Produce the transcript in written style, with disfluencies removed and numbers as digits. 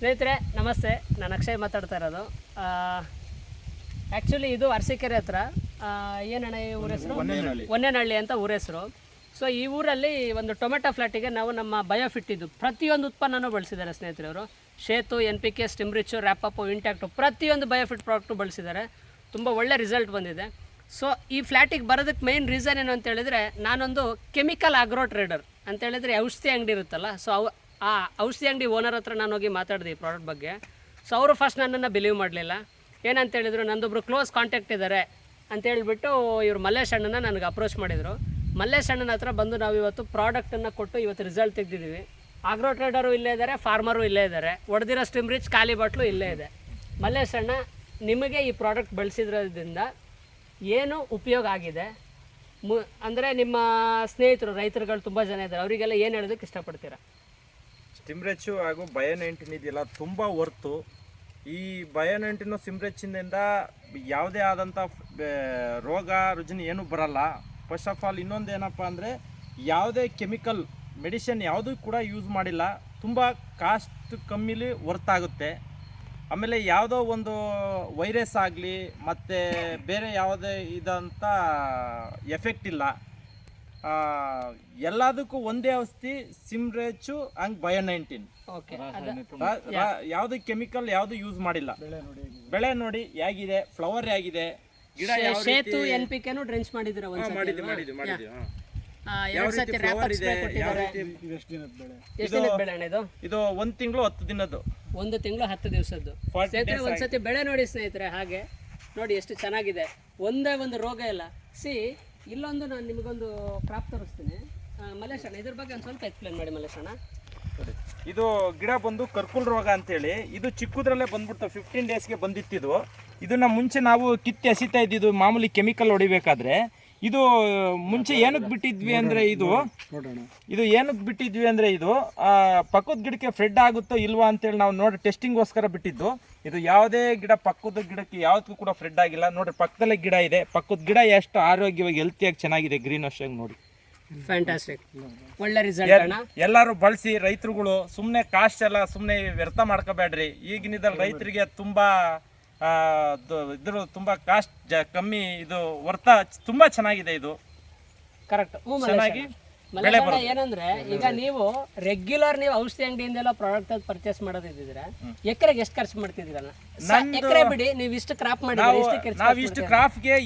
ಸ್ನೇಹಿತರೆ ನಮಸ್ತೆ, ನಾನು ಅಕ್ಷಯ್ ಮಾತಾಡ್ತಾ ಇರೋದು. ಆ್ಯಕ್ಚುಲಿ ಇದು ಅರಸೀಕೆರೆ ಹತ್ರ ಏನಣ್ಣ ಈ ಊರ ಹೆಸರು ಒನ್ನೇನಹಳ್ಳಿ ಅಂತ ಊರ ಹೆಸರು. ಸೊ ಈ ಊರಲ್ಲಿ ಒಂದು ಟೊಮೆಟೊ ಫ್ಲಾಟಿಗೆ ನಾವು ನಮ್ಮ ಬಯೋಫಿಟ್ ಇದು ಪ್ರತಿಯೊಂದು ಉತ್ಪನ್ನನೂ ಬಳಸಿದ್ದಾರೆ ಸ್ನೇಹಿತರೆ. ಅವರು ಶೇತು, NPK, ಸ್ಟಿಮ್ರಿಚು, ರ್ಯಾಪಪ್ಪು, ಇಂಟ್ಯಾಕ್ಟು ಪ್ರತಿಯೊಂದು ಬಯೋಫಿಟ್ ಪ್ರಾಡಕ್ಟು ಬಳಸಿದ್ದಾರೆ. ತುಂಬ ಒಳ್ಳೆ ರಿಸಲ್ಟ್ ಬಂದಿದೆ. ಸೊ ಈ ಫ್ಲ್ಯಾಟಿಗೆ ಬರೋದಕ್ಕೆ ಮೇಯ್ನ್ ರೀಸನ್ ಏನು ಅಂತ ಹೇಳಿದರೆ, ನಾನೊಂದು ಕೆಮಿಕಲ್ ಆಗ್ರೋ ಟ್ರೇಡರ್ ಅಂತೇಳಿದರೆ ಔಷಧಿ ಅಂಗಡಿ ಇರುತ್ತಲ್ಲ, ಸೊ ಆ ಔಷಧಿ ಅಂಗಡಿ ಓನರ್ ಹತ್ರ ನಾನು ಹೋಗಿ ಮಾತಾಡಿದೆ ಈ ಪ್ರಾಡಕ್ಟ್ ಬಗ್ಗೆ. ಸೊ ಅವರು ಫಸ್ಟ್ ನನ್ನನ್ನು ಬಿಲೀವ್ ಮಾಡಲಿಲ್ಲ. ಏನಂತ ಹೇಳಿದ್ರು, ನಂದೊಬ್ಬರು ಕ್ಲೋಸ್ ಕಾಂಟ್ಯಾಕ್ಟ್ ಇದ್ದಾರೆ ಅಂತೇಳ್ಬಿಟ್ಟು ಇವರು ಮಲ್ಲೇಶ್ ಅಣ್ಣನ ನನಗೆ ಅಪ್ರೋಚ್ ಮಾಡಿದರು. ಮಲ್ಲೇಶ್ ಅಣ್ಣನ ಹತ್ರ ಬಂದು ನಾವು ಇವತ್ತು ಪ್ರಾಡಕ್ಟನ್ನು ಕೊಟ್ಟು ಇವತ್ತು ರಿಸಲ್ಟ್ ತೆಗೆದಿದ್ದೀವಿ. ಆಗ್ರೋ ಟ್ರೇಡರು ಇಲ್ಲೇ ಇದ್ದಾರೆ, ಫಾರ್ಮರು ಇಲ್ಲೇ ಇದ್ದಾರೆ, ಹೊಡೆದಿರೋ ಸ್ಟಿಮ್ರಿಚ್ ಖಾಲಿ ಬಾಟ್ಲು ಇಲ್ಲೇ ಇದೆ. ಮಲ್ಲೇಶ್ ಅಣ್ಣ, ನಿಮಗೆ ಈ ಪ್ರಾಡಕ್ಟ್ ಬಳಸಿದ್ರಿಂದ ಏನು ಉಪಯೋಗ ಆಗಿದೆ, ಅಂದರೆ ನಿಮ್ಮ ಸ್ನೇಹಿತರು ರೈತರುಗಳು ತುಂಬ ಜನ ಇದ್ದಾರೆ, ಅವರಿಗೆಲ್ಲ ಏನು ಹೇಳೋದಕ್ಕೆ ಇಷ್ಟಪಡ್ತೀರಾ? ಸ್ಟಿಮ್ರೆಚ್ಚು ಹಾಗೂ ಬಯೋ-19 ಇದೆಯಲ್ಲ ತುಂಬ ವರ್ತು. ಈ ಬಯೋ-19 ಸ್ಟಿಮ್ರೆಚ್ಚಿನಿಂದ ಯಾವುದೇ ಆದಂಥ ರೋಗ ರುಜಿನ ಏನೂ ಬರಲ್ಲ. ಫಸ್ಟ್ ಆಫ್ ಆಲ್ ಇನ್ನೊಂದು ಏನಪ್ಪ ಅಂದರೆ, ಯಾವುದೇ ಕೆಮಿಕಲ್ ಮೆಡಿಸಿನ್ ಯಾವುದೂ ಕೂಡ ಯೂಸ್ ಮಾಡಿಲ್ಲ. ತುಂಬ ಕಾಸ್ಟ್ ಕಮ್ಮಿಲಿ ವರ್ತಾಗುತ್ತೆ. ಆಮೇಲೆ ಯಾವುದೋ ಒಂದು ವೈರಸ್ ಆಗಲಿ ಮತ್ತು ಬೇರೆ ಯಾವುದೇ ಇದಂಥ ಎಫೆಕ್ಟ್ ಇಲ್ಲ. ಎಲ್ಲದಕ್ಕೂ ಒಂದೇ ಔಷಧಿ ಸ್ಟಿಮ್ರೆಚ್ಚು ಹಂಗೆ ಬಯೋ-19. ಓಕೆ, ಯಾವುದು ಕೆಮಿಕಲ್ ಯಾವುದು ಯೂಸ್ ಮಾಡಿಲ್ಲ. ಬೆಳೆ ನೋಡಿ ಹೇಗಿದೆ, ಫ್ಲವರ್ ಹೇಗಿದೆ, ಗಿಡ ಶೇತು NPKನೂ ಡ್ರೆಂಚ್ ಮಾಡಿದ್ದೀರಾ? ಇದು 1 ತಿಂಗಳು 10 ದಿನದ್ದು. 1 ತಿಂಗಳು 10 ದಿವಸದ್ದು. ಒಂದ್ಸತಿ ಬೆಳೆ ನೋಡಿ ಸ್ನೇಹಿತರೆ, ಹಾಗೆ ನೋಡಿ ಎಷ್ಟು ಚೆನ್ನಾಗಿದೆ. ಒಂದೇ ಒಂದು ರೋಗ ಇಲ್ಲ. ಇಲ್ಲೊಂದು ನಾನು ನಿಮಗೊಂದು ಕ್ರಾಪ್ ತೋರಿಸ್ತೀನಿ. ಮಲ್ಲೇಶ್ ಅಣ್ಣ, ಇದ್ರ ಬಗ್ಗೆ ಒಂದು ಸ್ವಲ್ಪ ಎಕ್ಸ್ಪ್ಲೇನ್ ಮಾಡಿ ಮಲ್ಲೇಶ್ ಅಣ್ಣ. ಇದು ಗಿಡ ಬಂದು ಕರ್ಕುಲ್ ರೋಗ ಅಂತೇಳಿ, ಇದು ಚಿಕ್ಕದ್ರಲ್ಲೇ ಬಂದ್ಬಿಡ್ತು. 15 ಡೇಸ್ಗೆ ಬಂದಿತ್ತಿದು. ಇದನ್ನ ಮುಂಚೆ ನಾವು ಕಿತ್ತಿ ಹಸಿತಾ ಇದ್ದಿದ್ದು ಮಾಮೂಲಿ ಕೆಮಿಕಲ್ ಹೊಡಿಬೇಕಾದ್ರೆ. ಇದು ಮುಂಚೆ ಏನಕ್ಕೆ ಬಿಟ್ಟಿದ್ವಿ ಅಂದರೆ, ಇದು ಏನಕ್ಕೆ ಬಿಟ್ಟಿದ್ವಿ ಅಂದರೆ, ಇದು ಪಕ್ಕದ ಗಿಡಕ್ಕೆ ಫ್ರೆಡ್ ಆಗುತ್ತೋ ಇಲ್ವಾ ಅಂತೇಳಿ ನಾವು ನೋಡಿ ಟೆಸ್ಟಿಂಗ್ಗೋಸ್ಕರ ಬಿಟ್ಟಿದ್ದು. ಇದು ಯಾವುದೇ ಗಿಡ ಪಕ್ಕದ ಗಿಡಕ್ಕೆ ಯಾವತ್ತೂ ಕೂಡ ಫ್ರೆಡ್ ಆಗಿಲ್ಲ. ನೋಡ್ರಿ, ಪಕ್ಕದಲ್ಲೇ ಗಿಡ ಇದೆ. ಪಕ್ಕದ ಗಿಡ ಎಷ್ಟು ಆರೋಗ್ಯವಾಗಿ ಹೆಲ್ತಿಯಾಗಿ ಚೆನ್ನಾಗಿದೆ, ಗ್ರೀನ್ ಆಗಿ ನೋಡಿ. ಫ್ಯಾಂಟಾಸ್ಟಿಕ್, ಒಳ್ಳೆ ರಿಸಲ್ಟ್. ಎಲ್ಲರೂ ಬಳಸಿ. ರೈತರುಗಳು ಸುಮ್ಮನೆ ಕಾಸ್ಟ್ ಎಲ್ಲ ಸುಮ್ಮನೆ ವ್ಯರ್ಥ ಮಾಡ್ಕೋಬೇಡ್ರಿ. ಈಗಿನಿದ್ದಲ್ಲಿ ರೈತರಿಗೆ ತುಂಬಾ ಇದ್ರ ತುಂಬಾ ಕಾಸ್ಟ್ ಕಮ್ಮಿ, ಇದು ವರ್ತ ತುಂಬಾ ಚೆನ್ನಾಗಿದೆ. ಇದು ಕರೆಕ್ಟ್ ಚೆನ್ನಾಗಿ ಏನಂದ್ರೆ, ಈಗ ನೀವು ರೆಗ್ಯುಲರ್ ನೀವು ಔಷಧಿ ಅಂಗಡಿಯಿಂದೆಲ್ಲ ಪ್ರಾಡಕ್ಟ್ ಪರ್ಚೇಸ್ ಮಾಡೋದಿದ್ರೆ ಎಕರೆಗೆ ಎಷ್ಟು ಖರ್ಚು ಮಾಡ್ತಿದ್ದೀರಲ್ಲ? ಎಕರೆ ಬಿಡಿ, ನೀವು ಇಷ್ಟು ಕ್ರಾಪ್ ಮಾಡಿ ನಾವು ಇಷ್ಟು ಕ್ರಾಪ್ಗೆ